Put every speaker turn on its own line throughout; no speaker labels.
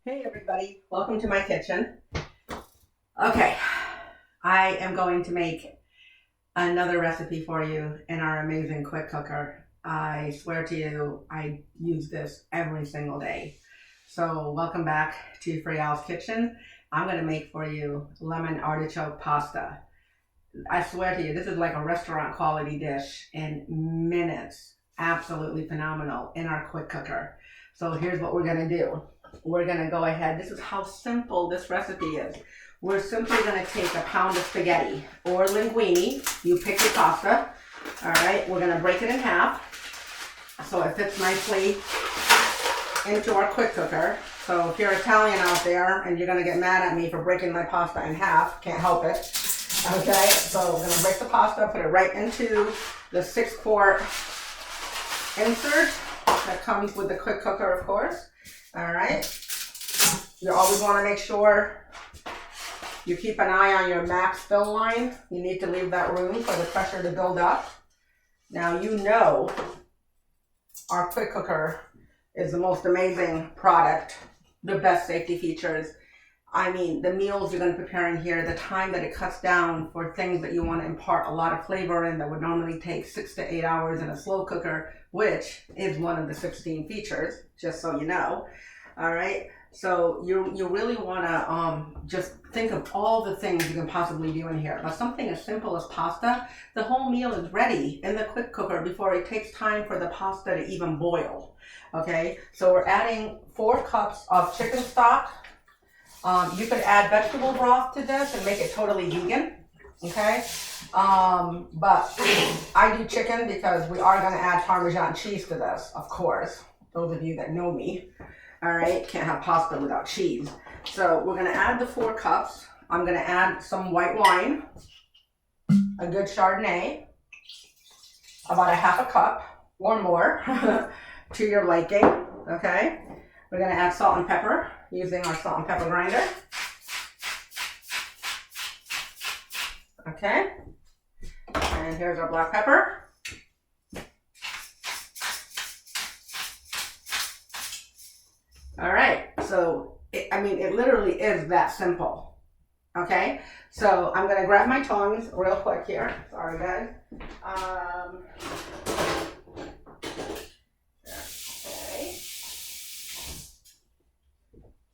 Hey everybody, welcome to my kitchen. Okay, I am going to make another recipe for you in our amazing quick cooker. I swear to you, I use this every single day. So welcome back to Feriale's kitchen. I'm going to make for you lemon artichoke pasta. I swear to you, this is like a restaurant quality dish in minutes. Absolutely phenomenal in our quick cooker. So here's what we're going to do. We're going to go ahead. This is how simple this recipe is. We're simply going to take a pound of spaghetti or linguine. You pick your pasta. All right. We're going to break it in half so it fits nicely into our quick cooker. So if you're Italian out there and you're going to get mad at me for breaking my pasta in half, can't help it. Okay. So we're going to break the pasta, put it right into the 6-quart insert that comes with the quick cooker, of course. All right. You always want to make sure you keep an eye on your max fill line. You need to leave that room for the pressure to build up. Now you know our quick cooker is the most amazing product, the best safety features. I mean, the meals you're going to prepare in here, the time that it cuts down for things that you want to impart a lot of flavor in that would normally take 6 to 8 hours in a slow cooker, which is one of the 16 features, just so you know. All right. So you really want to just think of all the things you can possibly do in here. Now, something as simple as pasta, the whole meal is ready in the quick cooker before it takes time for the pasta to even boil. Okay. So we're adding 4 cups of chicken stock. You could add vegetable broth to this and make it totally vegan, okay? But I do chicken because we are going to add Parmesan cheese to this, of course. Those of you that know me, all right, can't have pasta without cheese. So we're going to add the 4 cups. I'm going to add some white wine, a good Chardonnay, about a half a cup or more to your liking, okay? We're going to add salt and pepper using our salt and pepper grinder. Okay. And here's our black pepper. All right. So, it literally is that simple. Okay. So I'm going to grab my tongs real quick here. Sorry, guys.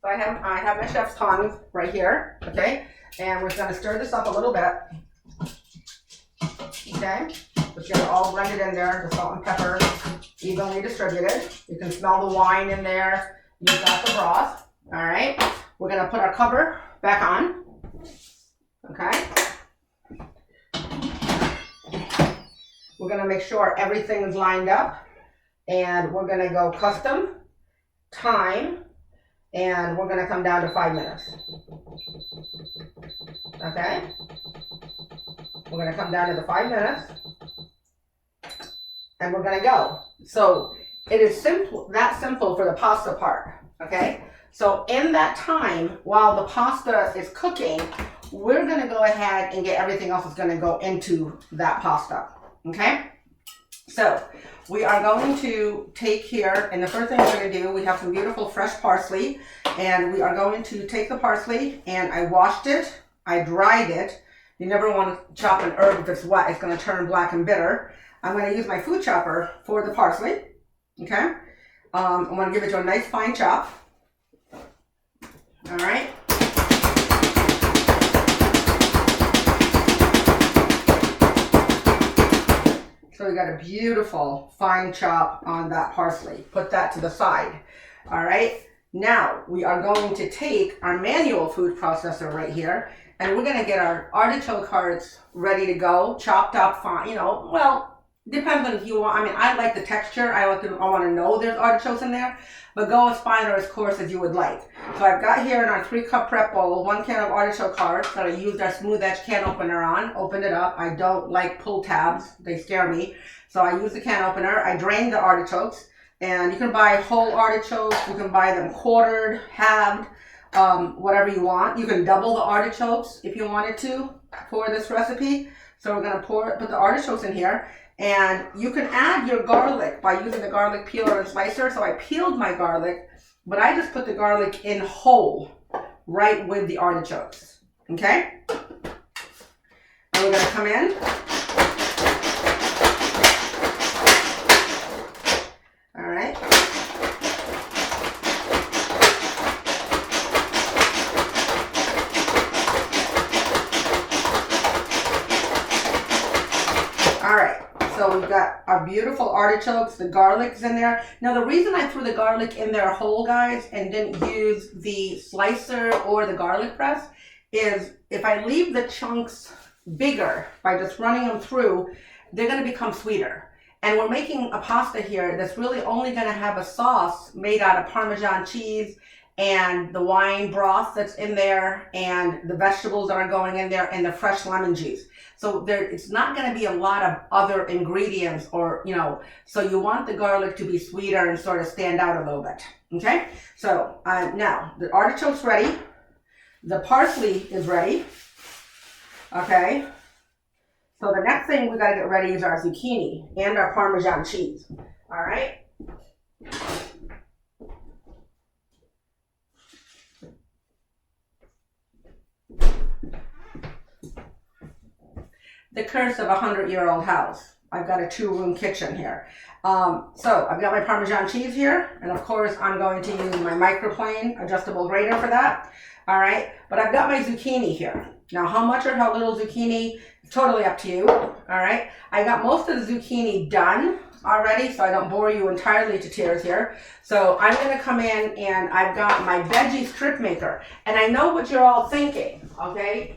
So I have my chef's tongs right here, okay? And we're gonna stir this up a little bit, okay? Just get it all blended in there, the salt and pepper evenly distributed. You can smell the wine in there. You've got the broth, all right? We're gonna put our cover back on, okay? We're gonna make sure everything is lined up, and we're gonna go custom, time, and we're going to come down to 5 minutes. Okay? We're going to come down to the 5 minutes. And we're going to go. So it is that simple for the pasta part. Okay? So in that time, while the pasta is cooking, we're going to go ahead and get everything else that's going to go into that pasta. Okay? So we are going to take here, and the first thing we're going to do, we have some beautiful fresh parsley, and we are going to take the parsley, and I washed it, I dried it. You never want to chop an herb if it's wet, it's going to turn black and bitter. I'm going to use my food chopper for the parsley, okay? I'm going to give it to a nice fine chop, all right? So we got a beautiful fine chop on that parsley. Put that to the side. All right. Now we are going to take our manual food processor right here, and we're going to get our artichoke hearts ready to go, chopped up fine. Well, depends on if you want. I like the texture. I want to know there's artichokes in there, but go as fine or as coarse as you would like. So I've got here in our 3-cup prep bowl 1 can of artichoke hearts that I used our smooth edge can opener on. Opened it up. I don't like pull tabs. They scare me. So I use the can opener. I drained the artichokes, and you can buy whole artichokes. You can buy them quartered, halved, whatever you want. You can double the artichokes if you wanted to for this recipe. So we're going to put the artichokes in here. And you can add your garlic by using the garlic peeler and slicer. So I peeled my garlic but I just put the garlic in whole, right with the artichokes, okay? And we're gonna come in. All right. All right, so we've got our beautiful artichokes, the garlic's in there. Now the reason I threw the garlic in there whole, guys, and didn't use the slicer or the garlic press is if I leave the chunks bigger by just running them through, they're gonna become sweeter. And we're making a pasta here that's really only gonna have a sauce made out of Parmesan cheese and the wine broth that's in there and the vegetables that are going in there and the fresh lemon juice. So it's not going to be a lot of other ingredients or, you know, so you want the garlic to be sweeter and sort of stand out a little bit. Okay, so now the artichoke's ready. The parsley is ready. Okay, so the next thing we got to get ready is our zucchini and our Parmesan cheese. All right. The curse of a 100-year-old house. I've got a 2-room kitchen here. So I've got my Parmesan cheese here, and of course I'm going to use my microplane adjustable grater for that. All right, but I've got my zucchini here. Now how much or how little zucchini, totally up to you. All right, I got most of the zucchini done already, so I don't bore you entirely to tears here. So I'm gonna come in and I've got my veggie strip maker. And I know what you're all thinking, okay?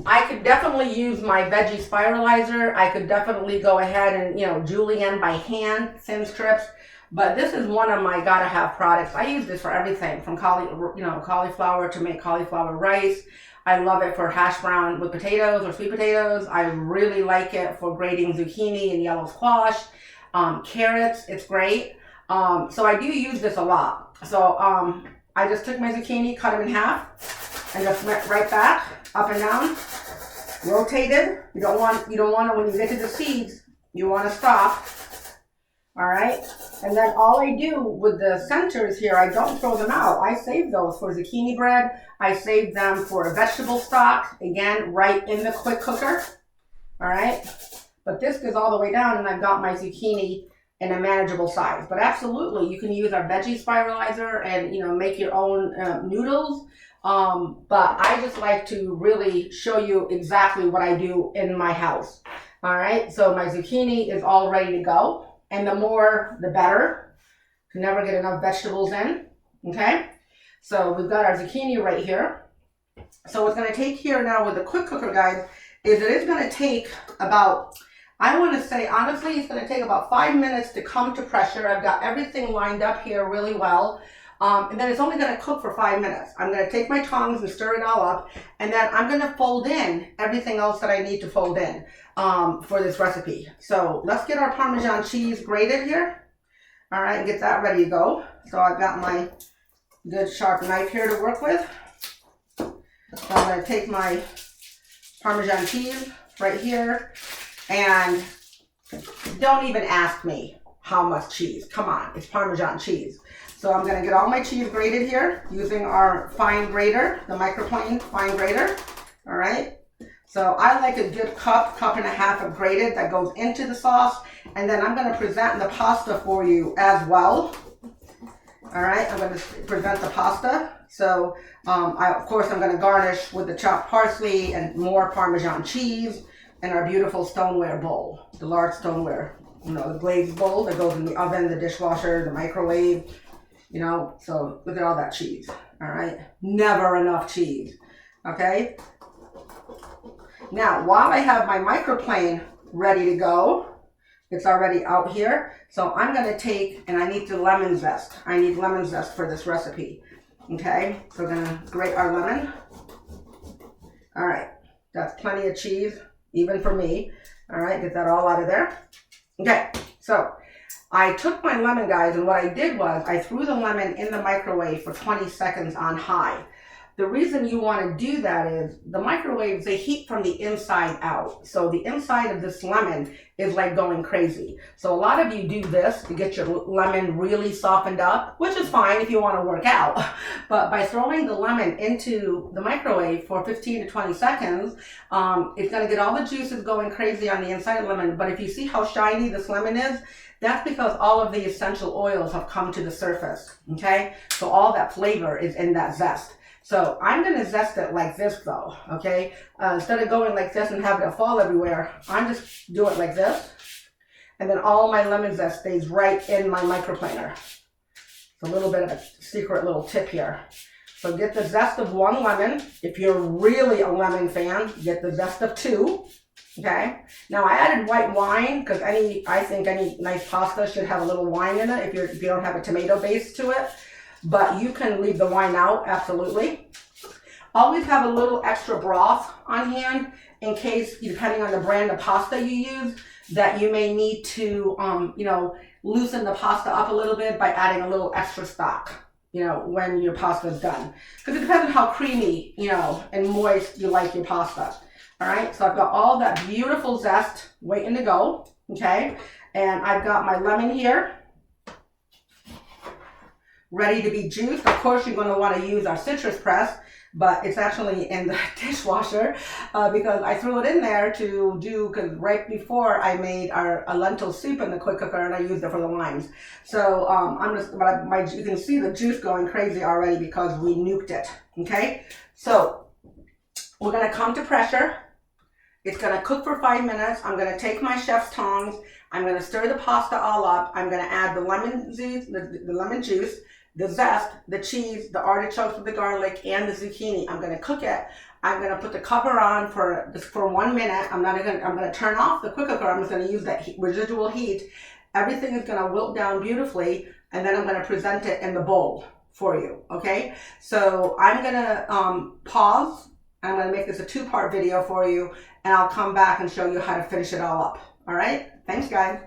I could definitely use my veggie spiralizer. I could definitely go ahead and, you know, julienne by hand, thin strips. But this is one of my gotta have products. I use this for everything from cauliflower to make cauliflower rice. I love it for hash brown with potatoes or sweet potatoes. I really like it for grating zucchini and yellow squash, carrots. It's great. So I do use this a lot. So I just took my zucchini, cut them in half, and just went right back, up and down, rotated. You don't want to, when you get to the seeds, you want to stop. All right, and then all I do with the centers here, I don't throw them out. I save those for zucchini bread. I save them for a vegetable stock, again, right in the quick cooker. All right, but this goes all the way down, and I've got my zucchini in a manageable size. But absolutely, you can use our veggie spiralizer and, you know, make your own noodles. But I just like to really show you exactly what I do in my house. All right, so my zucchini is all ready to go. And the more, the better. Can never get enough vegetables in, okay? So we've got our zucchini right here. So what's gonna take here now with the quick cooker, guys, is it is gonna take about, I wanna say, honestly, it's gonna take about 5 minutes to come to pressure. I've got everything lined up here really well. And then it's only gonna cook for 5 minutes. I'm gonna take my tongs and stir it all up, and then I'm gonna fold in everything else that I need to fold in for this recipe. So let's get our Parmesan cheese grated here. All right, and get that ready to go. So I've got my good sharp knife here to work with. So I'm gonna take my Parmesan cheese right here, and don't even ask me how much cheese. Come on, it's Parmesan cheese. So I'm gonna get all my cheese grated here using our fine grater, the microplane fine grater, all right? So I like a good cup and a half of grated that goes into the sauce, and then I'm gonna present the pasta for you as well. All right, I'm gonna present the pasta. So of course I'm gonna garnish with the chopped parsley and more Parmesan cheese and our beautiful stoneware bowl, the large stoneware, you know, the glazed bowl that goes in the oven, the dishwasher, the microwave. You know, so look at all that cheese, all right? Never enough cheese, okay? Now, while I have my microplane ready to go, it's already out here, so I'm gonna take, and I need the lemon zest. I need lemon zest for this recipe, okay? So we're gonna grate our lemon. All right, that's plenty of cheese, even for me. All right, get that all out of there. Okay, so I took my lemon, guys, and what I did was I threw the lemon in the microwave for 20 seconds on high. the reason you want to do that is the microwaves, they heat from the inside out. So the inside of this lemon is like going crazy. So a lot of you do this to get your lemon really softened up, which is fine if you want to work out. But by throwing the lemon into the microwave for 15 to 20 seconds, it's going to get all the juices going crazy on the inside of the lemon. But if you see how shiny this lemon is, that's because all of the essential oils have come to the surface, okay? So all that flavor is in that zest. So I'm going to zest it like this though, okay? Instead of going like this and having it fall everywhere, I'm just do it like this. And then all my lemon zest stays right in my microplaner. It's a little bit of a secret little tip here. So get the zest of 1 lemon. If you're really a lemon fan, get the zest of 2. Okay. Now I added white wine because I think any nice pasta should have a little wine in it if you don't have a tomato base to it. But you can leave the wine out, absolutely. Always have a little extra broth on hand in case, depending on the brand of pasta you use, that you may need to, loosen the pasta up a little bit by adding a little extra stock, when your pasta is done. Because it depends on how creamy, and moist you like your pasta. All right, so I've got all that beautiful zest waiting to go, okay? And I've got my lemon here, ready to be juiced. Of course, you're going to want to use our citrus press, but it's actually in the dishwasher because I threw it in there because right before I made a lentil soup in the quick cooker and I used it for the limes. So you can see the juice going crazy already because we nuked it, okay? So we're going to come to pressure. It's going to cook for 5 minutes. I'm going to take my chef's tongs. I'm going to stir the pasta all up. I'm going to add the lemon juice, the zest, the cheese, the artichokes with the garlic, and the zucchini. I'm going to cook it. I'm going to put the cover on for 1 minute. I'm going to turn off the quick cooker. I'm just going to use that residual heat. Everything is going to wilt down beautifully, and then I'm going to present it in the bowl for you. Okay? So I'm going to pause. I'm going to make this a 2-part video for you, and I'll come back and show you how to finish it all up. All right? Thanks, guys.